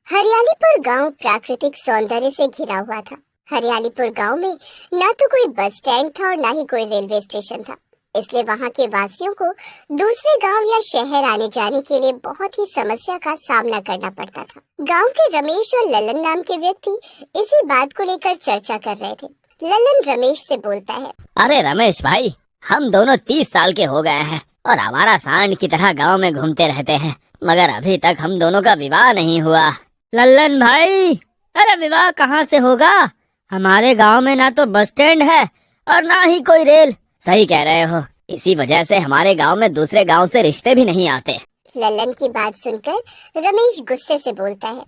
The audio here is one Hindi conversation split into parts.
हरियालीपुर गांव प्राकृतिक सौंदर्य से घिरा हुआ था। हरियालीपुर गांव में ना तो कोई बस स्टैंड था और ना ही कोई रेलवे स्टेशन था, इसलिए वहां के वासियों को दूसरे गांव या शहर आने जाने के लिए बहुत ही समस्या का सामना करना पड़ता था। गांव के रमेश और ललन नाम के व्यक्ति इसी बात को लेकर चर्चा कर रहे थे। ललन रमेश से बोलता है, अरे रमेश भाई, हम दोनों 30 साल के हो गए हैं और हमारा सांड की तरह गांव में घूमते रहते हैं, मगर अभी तक हम दोनों का विवाह नहीं हुआ। लल्लन भाई, अरे विवाह कहाँ से होगा? हमारे गांव में ना तो बस स्टैंड है और ना ही कोई रेल। सही कह रहे हो, इसी वजह से हमारे गांव में दूसरे गांव से रिश्ते भी नहीं आते। ललन की बात सुनकर रमेश गुस्से से बोलता है,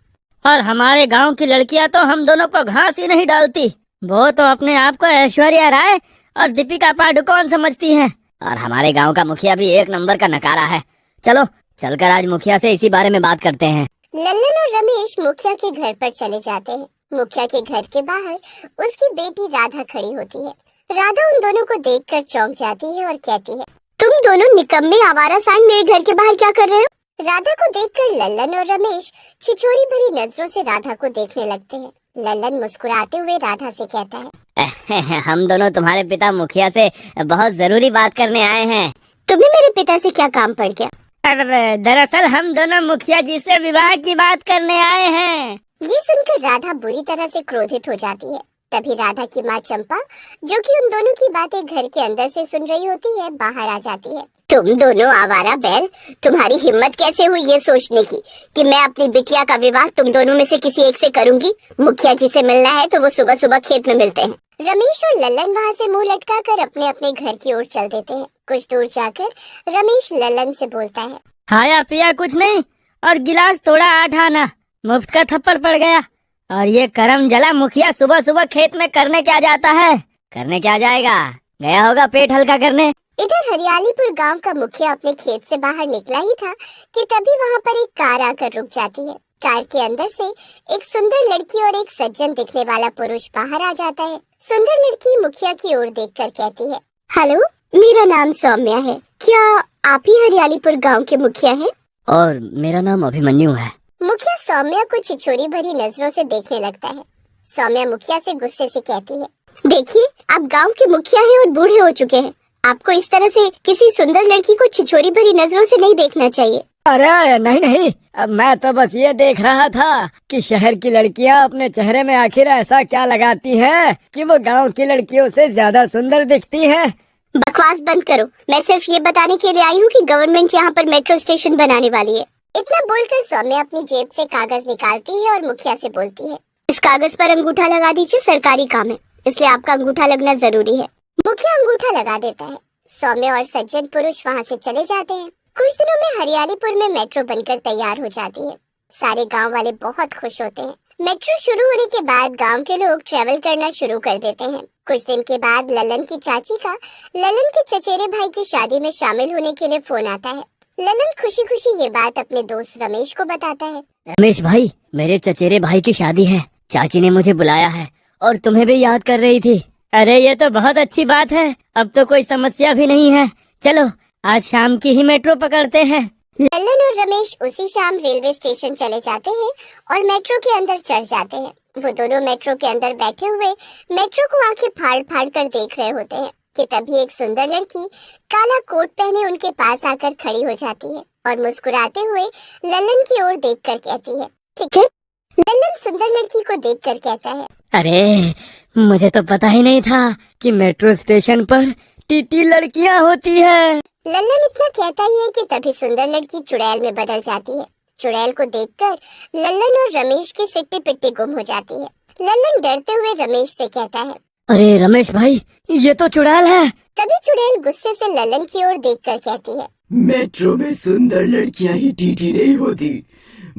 और हमारे गांव की लड़कियां तो हम दोनों को घास ही नहीं डालती। वो तो अपने आप को ऐश्वर्या राय और दीपिका पादुकोण समझती हैं। और हमारे गांव का मुखिया भी एक नंबर का नकारा है। चलो चलकर आज मुखिया से इसी बारे में बात करते हैं। लल्लन और रमेश मुखिया के घर पर चले जाते हैं। मुखिया के घर के बाहर उसकी बेटी राधा खड़ी होती है। राधा उन दोनों को देखकर चौंक जाती है और कहती है, तुम दोनों निकम्मे आवारा सांड मेरे घर के बाहर क्या कर रहे हो? राधा को देखकर लल्लन और रमेश छिछोरी भरी नजरों से राधा को देखने लगते हैं। लल्लन मुस्कुराते हुए राधा से कहता है, हम दोनों तुम्हारे पिता मुखिया से बहुत जरूरी बात करने आए हैं। तुम्हें मेरे पिता से क्या काम पड़ गया? दरअसल हम दोनों मुखिया जी से विवाह की बात करने आए हैं। ये सुनकर राधा बुरी तरह से क्रोधित हो जाती है। तभी राधा की माँ चंपा, जो कि उन दोनों की बातें घर के अंदर से सुन रही होती है, बाहर आ जाती है। तुम दोनों आवारा बैल, तुम्हारी हिम्मत कैसे हुई ये सोचने की कि मैं अपनी बिटिया का विवाह तुम दोनों में से किसी एक से करूंगी? मुखिया जी से मिलना है तो वो सुबह सुबह खेत में मिलते हैं। रमेश और लल्लन वहाँ से मुंह लटकाकर अपने अपने घर की ओर चल देते हैं। कुछ दूर जाकर रमेश लल्लन से बोलता है, खाया पिया कुछ नहीं और गिलास थोड़ा आठ आना, मुफ्त का थप्पड़ पड़ गया। और ये करम जला मुखिया सुबह सुबह खेत में करने क्या जाता है? करने क्या जाएगा, गया होगा पेट हल्का करने। इधर हरियालीपुर गांव का मुखिया अपने खेत से बाहर निकला ही था कि तभी वहां पर एक कार आकर रुक जाती है। कार के अंदर से एक सुंदर लड़की और एक सज्जन दिखने वाला पुरुष बाहर आ जाता है। सुंदर लड़की मुखिया की ओर देखकर कहती है, हेलो, मेरा नाम सौम्या है। क्या आप ही हरियालीपुर गांव के मुखिया हैं? और मेरा नाम अभिमन्यु है। मुखिया सौम्या को छिछोरी भरी नजरों से देखने लगता है। सौम्या मुखिया से गुस्से से कहती है, देखिए, आप गांव के मुखिया हैं और बूढ़े हो चुके हैं। आपको इस तरह से किसी सुंदर लड़की को छिछोरी भरी नजरों से नहीं देखना चाहिए। अरे नहीं नहीं, अब मैं तो बस ये देख रहा था कि शहर की लड़कियां अपने चेहरे में आखिर ऐसा क्या लगाती हैं कि वो गांव की लड़कियों से ज्यादा सुंदर दिखती हैं। बकवास बंद करो। मैं सिर्फ ये बताने के लिए आई हूँ कि गवर्नमेंट यहाँ पर मेट्रो स्टेशन बनाने वाली है। इतना बोलकर सौम्या अपनी जेब से कागज निकालती है और मुखिया से बोलती है, इस कागज पर अंगूठा लगा दीजिए, सरकारी काम है, इसलिए आपका अंगूठा लगना जरूरी है। मुखिया अंगूठा लगा देता है। सौम्या और सज्जन पुरुष वहाँ से चले जाते हैं। कुछ दिनों में हरियालीपुर में मेट्रो बनकर तैयार हो जाती है। सारे गांव वाले बहुत खुश होते हैं। मेट्रो शुरू होने के बाद गांव के लोग ट्रेवल करना शुरू कर देते हैं। कुछ दिन के बाद ललन की चाची का ललन के चचेरे भाई की शादी में शामिल होने के लिए फोन आता है। ललन खुशी खुशी ये बात अपने दोस्त रमेश को बताता है। रमेश भाई, मेरे चचेरे भाई की शादी है, चाची ने मुझे बुलाया है और तुम्हें भी याद कर रही थी। अरे ये तो बहुत अच्छी बात है, अब तो कोई समस्या भी नहीं है। चलो आज शाम की ही मेट्रो पकड़ते हैं। ललन और रमेश उसी शाम रेलवे स्टेशन चले जाते हैं और मेट्रो के अंदर चढ़ जाते हैं। वो दोनों मेट्रो के अंदर बैठे हुए मेट्रो को आंखें फाड़ फाड़ कर देख रहे होते हैं कि तभी एक सुंदर लड़की काला कोट पहने उनके पास आकर खड़ी हो जाती है और मुस्कुराते हुए ललन की ओर देखकर कहती है, टिकट? ललन सुंदर लड़की को देखकर कहता है, अरे मुझे तो पता ही नहीं था कि मेट्रो स्टेशन पर टीटी लड़कियां होती है। लल्लन इतना कहता ही है कि तभी सुंदर लड़की चुड़ैल में बदल जाती है। चुड़ैल को देखकर लल्लन और रमेश की सिट्टी पिट्टी गुम हो जाती है। लल्लन डरते हुए रमेश से कहता है, अरे रमेश भाई, ये तो चुड़ैल है। तभी चुड़ैल गुस्से से लल्लन की ओर देखकर कहती है, मेट्रो में सुंदर लड़कियां ही टीटी नहीं होती,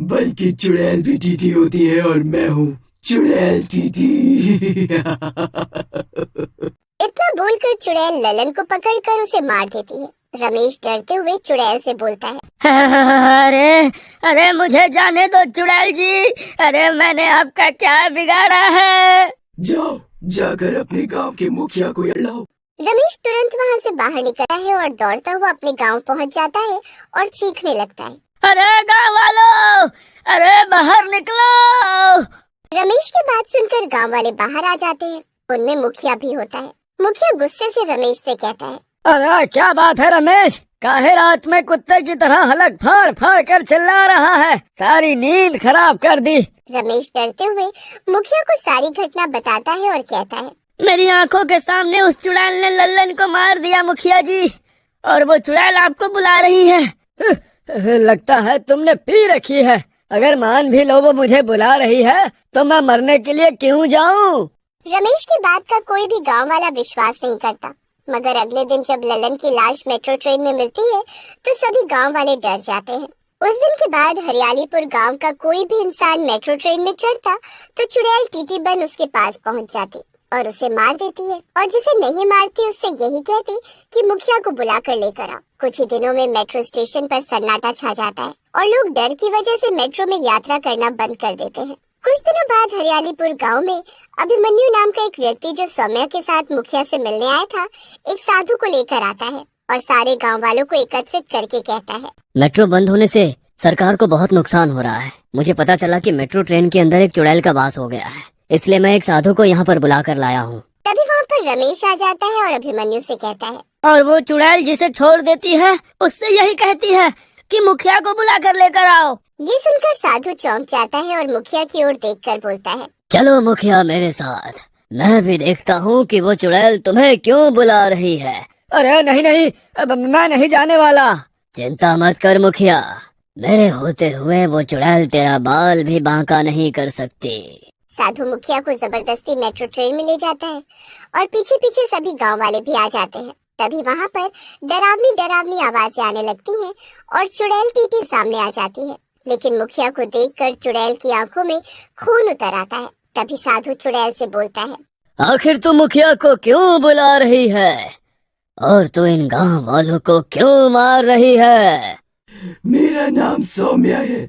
बल्कि चुड़ैल भी टीटी होती है और मैं हूँ चुड़ैल टीटी। इतना बोलकर चुड़ैल लल्लन को पकड़कर उसे मार देती है। रमेश डरते हुए चुड़ैल से बोलता है, अरे अरे मुझे जाने दो चुड़ैल जी, अरे मैंने आपका क्या बिगाड़ा है? जाओ, जाकर अपने गांव के मुखिया को लाओ। रमेश तुरंत वहाँ से बाहर निकलता है और दौड़ता हुआ अपने गांव पहुँच जाता है और चीखने लगता है, अरे गाँव वालों, अरे बाहर निकलो। रमेश की बात सुनकर गांव वाले बाहर आ जाते हैं। उनमें मुखिया भी होता है। मुखिया गुस्से से रमेश से कहता है, अरे क्या बात है रमेश, काहे रात में कुत्ते की तरह हलक फाड़ फाड़ कर चिल्ला रहा है, सारी नींद खराब कर दी। रमेश डरते हुए मुखिया को सारी घटना बताता है और कहता है, मेरी आंखों के सामने उस चुड़ैल ने लल्लन को मार दिया मुखिया जी, और वो चुड़ैल आपको बुला रही है। लगता है तुमने पी रखी है। अगर मान भी लो वो मुझे बुला रही है तो मैं मरने के लिए क्यों जाऊं? रमेश की बात का कोई भी गांव वाला विश्वास नहीं करता। मगर अगले दिन जब ललन की लाश मेट्रो ट्रेन में मिलती है तो सभी गांव वाले डर जाते हैं। उस दिन के बाद हरियालीपुर गांव का कोई भी इंसान मेट्रो ट्रेन में चढ़ता तो चुड़ैल टीटी बन उसके पास पहुंच जाती और उसे मार देती है, और जिसे नहीं मारती उससे यही कहती कि मुखिया को बुला कर लेकर आओ। कुछ ही दिनों में मेट्रो स्टेशन पर सन्नाटा छा जाता है और लोग डर की वजह से मेट्रो में यात्रा करना बंद कर देते हैं। कुछ दिनों बाद हरियालीपुर गांव में अभिमन्यु नाम का एक व्यक्ति जो सौम्या के साथ मुखिया से मिलने आया था, एक साधु को लेकर आता है और सारे गांव वालों को एकत्रित करके कहता है, मेट्रो बंद होने से सरकार को बहुत नुकसान हो रहा है। मुझे पता चला कि मेट्रो ट्रेन के अंदर एक चुड़ैल का वास हो गया है, इसलिए मैं एक साधु को यहाँ पर बुला कर लाया हूँ। तभी वहाँ पर रमेश आ जाता है और अभिमन्यु से कहता है, और वो चुड़ैल जिसे छोड़ देती है उससे यही कहती है कि मुखिया को बुला कर लेकर आओ। ये सुनकर साधु चौंक जाता है और मुखिया की ओर देखकर बोलता है, चलो मुखिया मेरे साथ, मैं भी देखता हूँ कि वो चुड़ैल तुम्हें क्यों बुला रही है। अरे नहीं नहीं, अब मैं नहीं जाने वाला। चिंता मत कर मुखिया, मेरे होते हुए वो चुड़ैल तेरा बाल भी बांका नहीं कर सकती। साधु मुखिया को जबरदस्ती मेट्रो ट्रेन में ले जाता है और पीछे पीछे सभी गांव वाले भी आ जाते हैं। तभी वहाँ पर डरावनी डरावनी आवाजें आने लगती हैं और चुड़ैल टीटी सामने आ जाती है। लेकिन मुखिया को देखकर चुड़ैल की आंखों में खून उतर आता है। तभी साधु चुड़ैल से बोलता है, आखिर तू मुखिया को क्यों बुला रही है, और तू इन गांव वालों को क्यों मार रही है? मेरा नाम सौम्या है।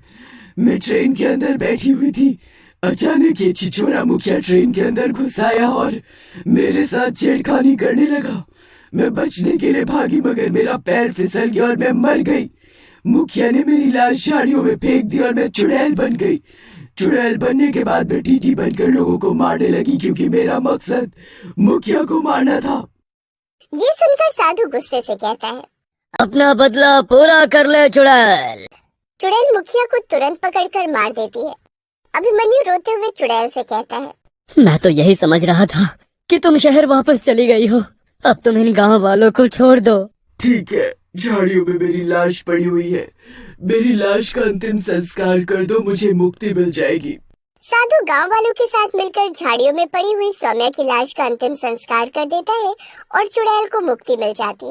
मैं ट्रेन के अंदर बैठी हुई थी, अचानक ये छिछोरा मुखिया ट्रेन के अंदर घुस आया और मेरे साथ छेड़खानी करने लगा। मैं बचने के लिए भागी मगर मेरा पैर फिसल गया और मैं मर गई। मुखिया ने मेरी लाश झाड़ियों में फेंक दी और मैं चुड़ैल बन गई। चुड़ैल बनने के बाद मैं टीटी बनकर लोगों को मारने लगी क्योंकि मेरा मकसद मुखिया को मारना था। ये सुनकर साधु गुस्से से कहता है, अपना बदला पूरा कर ले चुड़ैल। चुड़ैल मुखिया को तुरंत पकड़कर मार देती है। अभिमन्यु रोते हुए चुड़ैल से कहता है, मैं तो यही समझ रहा था कि तुम शहर वापस चली गई हो, अब तुम इन गांव वालों को छोड़ दो। ठीक है, झाड़ियों में मेरी लाश पड़ी हुई है, मेरी लाश का अंतिम संस्कार कर दो, मुझे मुक्ति मिल जाएगी। साधु गांव वालों के साथ मिलकर झाड़ियों में पड़ी हुई सौम्या की लाश का अंतिम संस्कार कर देता है और चुड़ैल को मुक्ति मिल जाती है।